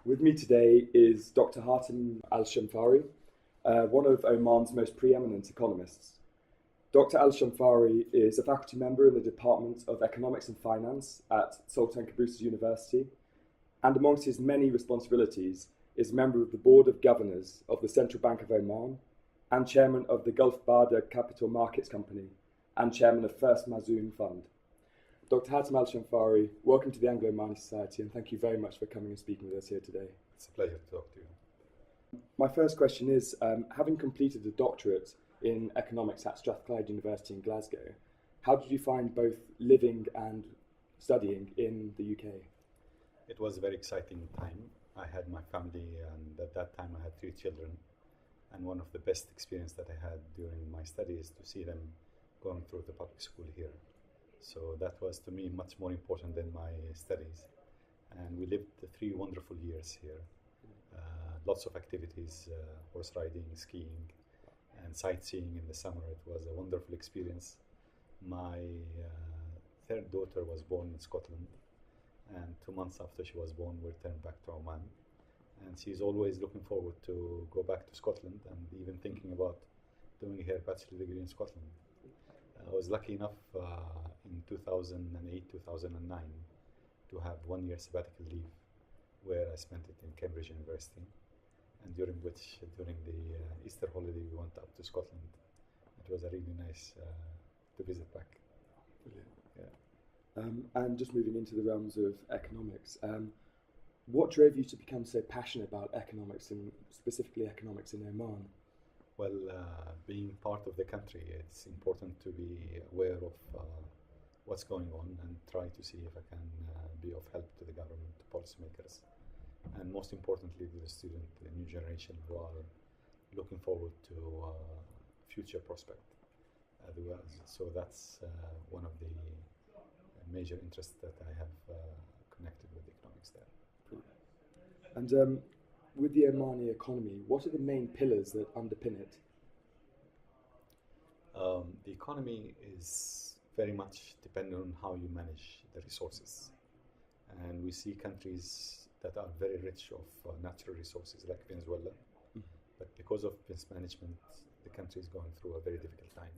With me today is Dr. Hatem Al-Shanfari, one of Oman's most preeminent economists. Dr. Al-Shanfari is a faculty member in the Department of Economics and Finance at Sultan Qaboos University, and amongst his many responsibilities is member of the Board of Governors of the Central Bank of Oman and chairman of the Gulf Bada Capital Markets Company and chairman of First Mazoon Fund. Dr. Hatem Al-Shanfari, welcome to the Anglo-Omani Society, and thank you very much for coming and speaking with us here today. It's a pleasure to talk to you. My first question is, having completed a doctorate in economics at Strathclyde University in Glasgow, how did you find both living and studying in the UK? It was a very exciting time. I had my family, and at that time I had 3 children. And one of the best experiences that I had during my studies to see them going through the public school here. So that was to me much more important than my studies. And we lived 3 wonderful years here. Lots of activities, horse riding, skiing, and sightseeing in the summer. It was a wonderful experience. My 3rd daughter was born in Scotland, and 2 months after she was born, we returned back to Oman. And she's always looking forward to go back to Scotland and even thinking about doing her bachelor degree in Scotland. I was lucky enough in 2008, 2009 to have 1 year sabbatical leave where I spent it in Cambridge University, and during the Easter holiday we went up to Scotland. It was a really nice to visit back. Brilliant. Yeah. And just moving into the realms of economics, what drove you to become so passionate about economics, and specifically economics in Oman? Well, being part of the country, it's important to be aware of what's going on and try to see if I can be of help to the government, to policymakers, and most importantly to the student, the new generation who are looking forward to future prospect. So that's one of the major interests that I have connected with economics there. And with the Omani economy, what are the main pillars that underpin it? The economy is very much dependent on how you manage the resources. And we see countries that are very rich of natural resources like Venezuela, but because of mismanagement, the country is going through a very difficult time.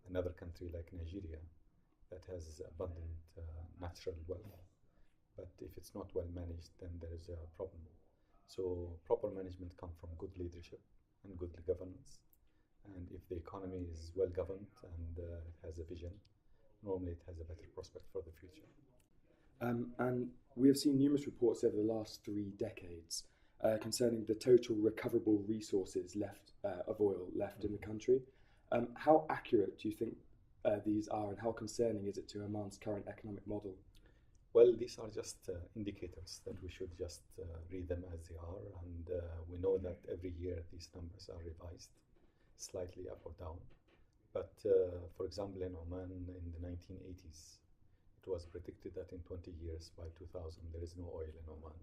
Another country like Nigeria that has abundant natural wealth, but if it's not well managed, then there is a problem. So proper management comes from good leadership and good governance. And if the economy is well governed and it has a vision, normally it has a better prospect for the future. And we have seen numerous reports over the last 3 decades concerning the total recoverable resources of oil left in the country. How accurate do you think these are, and how concerning is it to Oman's current economic model? Well, these are just indicators that we should just read them as they are, and we know that every year these numbers are revised slightly up or down. But for example, in Oman in the 1980s, it was predicted that in 20 years, by 2000, there is no oil in Oman.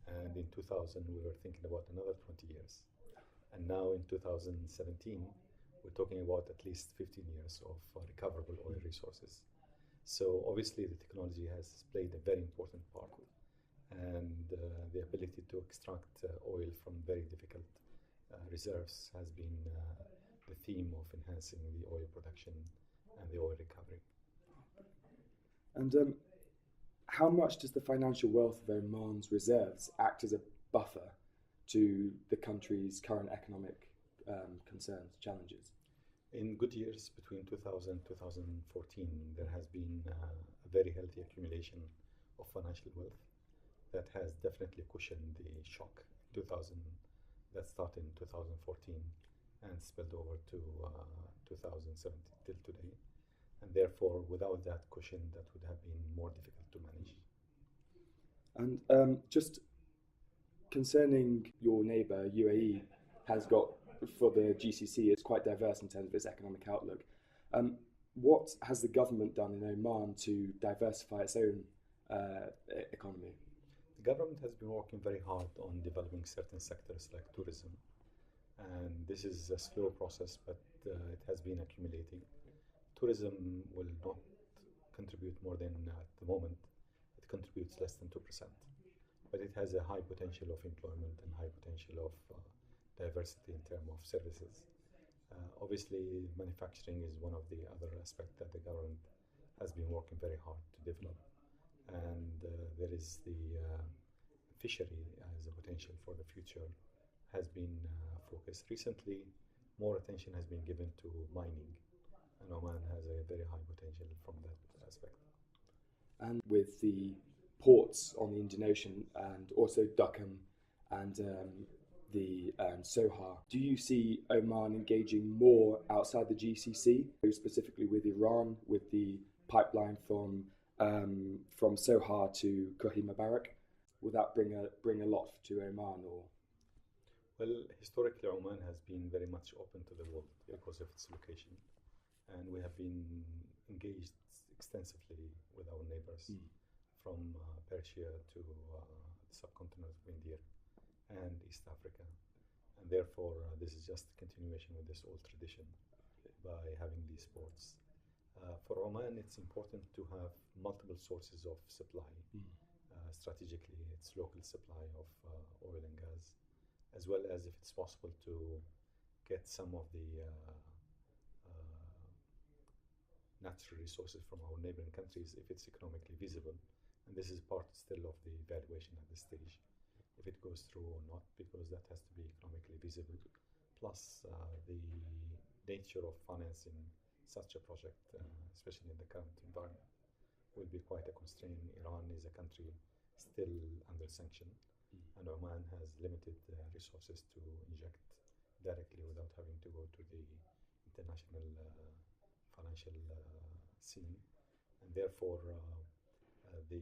And in 2000, we were thinking about another 20 years. And now in 2017, we're talking about at least 15 years of recoverable oil resources. So obviously the technology has played a very important part, and the ability to extract oil from very difficult reserves has been the theme of enhancing the oil production and the oil recovery. And how much does the financial wealth of Oman's reserves act as a buffer to the country's current economic concerns, challenges? In good years, between 2000 and 2014, there has been a very healthy accumulation of financial wealth that has definitely cushioned the shock in 2000 that started in 2014 and spilled over to 2017 till today. And therefore, without that cushion, that would have been more difficult to manage. And just concerning your neighbour, UAE has got, for the GCC, it's quite diverse in terms of its economic outlook. What has the government done in Oman to diversify its own economy? The government has been working very hard on developing certain sectors like tourism. And this is a slow process, but it has been accumulating. Tourism will not contribute more than, at the moment, it contributes less than 2%. but it has a high potential of employment and high potential of diversity in terms of services. Obviously, manufacturing is one of the other aspects that the government has been working very hard to develop. And there is the fishery as a potential for the future has been focused. Recently, more attention has been given to mining, and Oman has a very high potential from that aspect. And with the ports on the Indian Ocean and also Duqm and the Sohar, do you see Oman engaging more outside the GCC, specifically with Iran, with the pipeline from Sohar to Kohima Barak? Will that bring a lot to Oman? Or well, historically, Oman has been very much open to the world because of its location, and we have been engaged extensively with our neighbors from Persia to the subcontinent of India and East Africa. And therefore, this is just a continuation of this old tradition by having these ports. For Oman, it's important to have multiple sources of supply. Strategically, it's local supply of oil and gas, as well as, if it's possible, to get some of the natural resources from our neighboring countries if it's economically feasible. And this is part still of the evaluation at this stage, if it goes through or not, because that has to be economically feasible. Plus, the nature of financing such a project, especially in the current environment, will be quite a constraint. Iran is a country still under sanction, and Oman has limited resources to inject directly without having to go to the international financial scene, and therefore the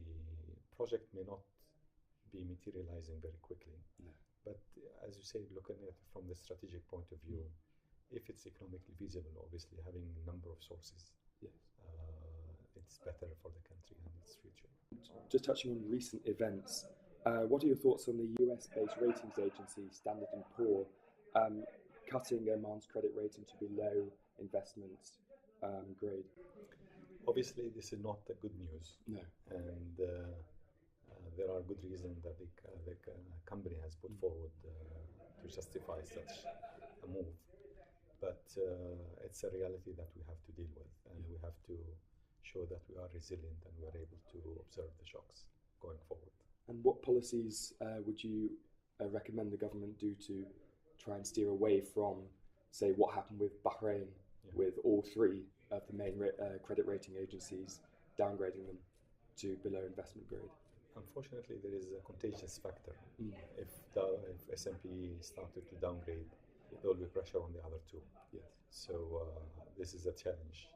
project may not be materializing very quickly. No. But as you say, looking at it from the strategic point of view, if it's economically feasible, obviously having a number of sources, yes, it's better for the country and its future. Just touching on recent events, what are your thoughts on the US-based ratings agency Standard & Poor cutting Oman's credit rating to below investment grade? Obviously, this is not the good news. No. And there are good reasons that the company has put forward to justify such a move. But it's a reality that we have to deal with, and we have to show that we are resilient and we are able to observe the shocks going forward. And what policies would you recommend the government do to try and steer away from, say, what happened with Bahrain, with all three of the main credit rating agencies downgrading them to below investment grade? Unfortunately, there is a contagious factor. If S&P started to downgrade, there will be pressure on the other two. Yes. So this is a challenge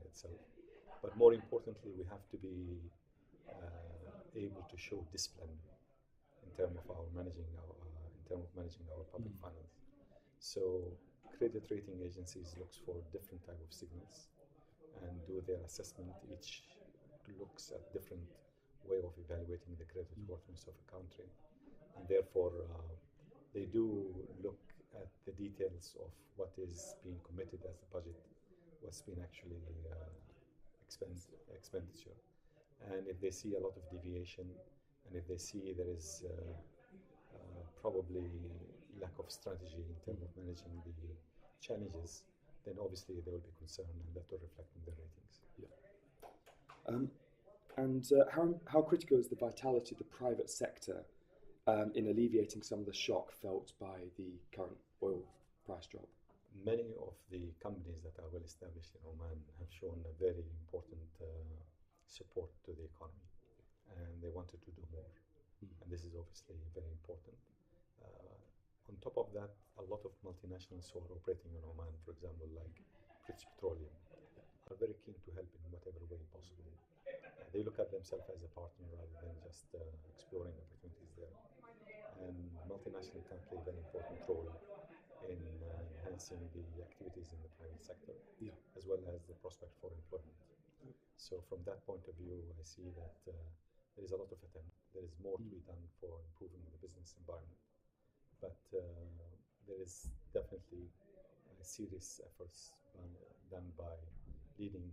itself. But more importantly, we have to be able to show discipline in terms of managing our public finance. So credit rating agencies looks for different type of signals and do their assessment. Each looks at different way of evaluating the credit worthiness of a country, and therefore they do look at the details of what is being committed as the budget, what's been actually expenditure, and if they see a lot of deviation, and if they see there is probably lack of strategy in terms of managing the challenges, then obviously they will be concerned, and that will reflect in their ratings. Yeah. And how critical is the vitality of the private sector in alleviating some of the shock felt by the current oil price drop? Many of the companies that are well established in Oman have shown a very important support to the economy, and they wanted to do more. And this is obviously very important. On top of that, a lot of multinationals who are operating in Oman, for example, like British Petroleum, are very keen to help in whatever way possible. They look at themselves as a partner rather than just exploring opportunities there. And multinational can play a very important role in enhancing the activities in the private sector, as well as the prospect for employment. So from that point of view, I see that there is a lot of attempt. There is more to be done for improving the business environment. But there is definitely serious efforts done by leading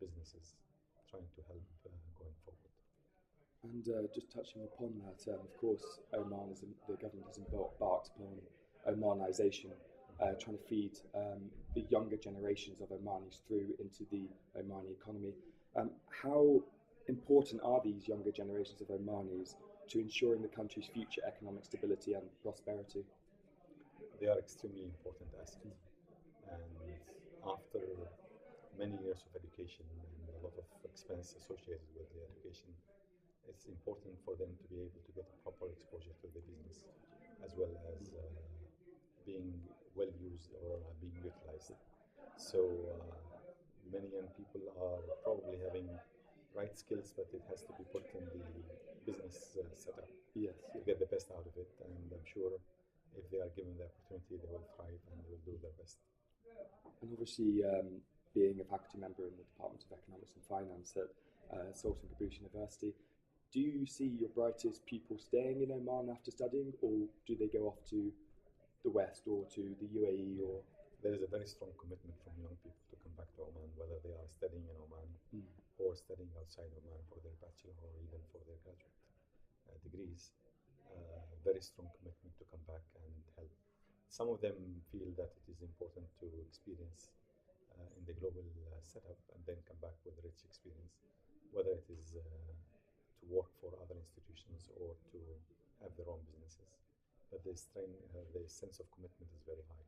businesses trying to help going forward. And just touching upon that, of course, the government has embarked upon Omanisation, trying to feed the younger generations of Omanis through into the Omani economy. How important are these younger generations of Omanis to ensuring the country's future economic stability and prosperity? They are extremely important assets. And after many years of education and a lot of expense associated with the education, it's important for them to be able to get a proper exposure to the business as well as being well used or being utilized. So many young people are probably having right skills, but it has to be put in the business setup Yes. to get the best out of it. And I'm sure if they are given the opportunity, they will thrive and they will do their best. And obviously, being a faculty member in the Department of Economics and Finance at Sultan Qaboos University, do you see your brightest pupils staying in Oman after studying, or do they go off to the West or to the UAE? Or there is a very strong commitment from young people to come back to Oman, whether they are studying in Oman or studying outside Oman for their bachelor or even for their graduate degrees. Very strong commitment to come back and help. Some of them feel that it is important to experience in the global setup and then come back with a rich experience, whether it is to work for other institutions or to have their own businesses. But the sense of commitment is very high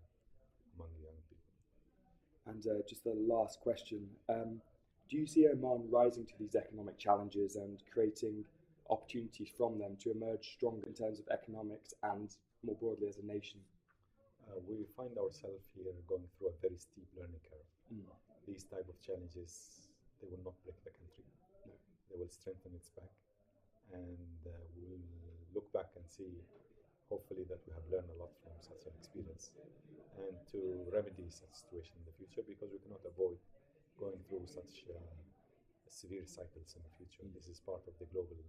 among young people. And just the last question, do you see Oman rising to these economic challenges and creating opportunities from them to emerge stronger in terms of economics and more broadly as a nation? We find ourselves here going through a very steep learning curve. These type of challenges, they will not break the country. No. They will strengthen its back, and we'll look back and see, hopefully, that we have learned a lot from such an experience and to remedy such situation in the future, because we cannot avoid going through such severe cycles in the future. This is part of the global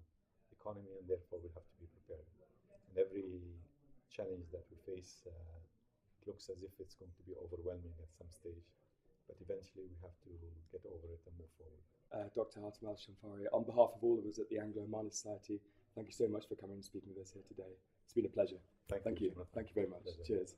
economy, and therefore we have to be prepared. And every challenge that we face it looks as if it's going to be overwhelming at some stage, but eventually we have to get over it and move forward. Dr. Hatem Al-Shanfari, on behalf of all of us at the Anglo-Omani Society, thank you so much for coming and speaking with us here today. It's been a pleasure. Thank you. Thank you very much. Pleasure. Cheers.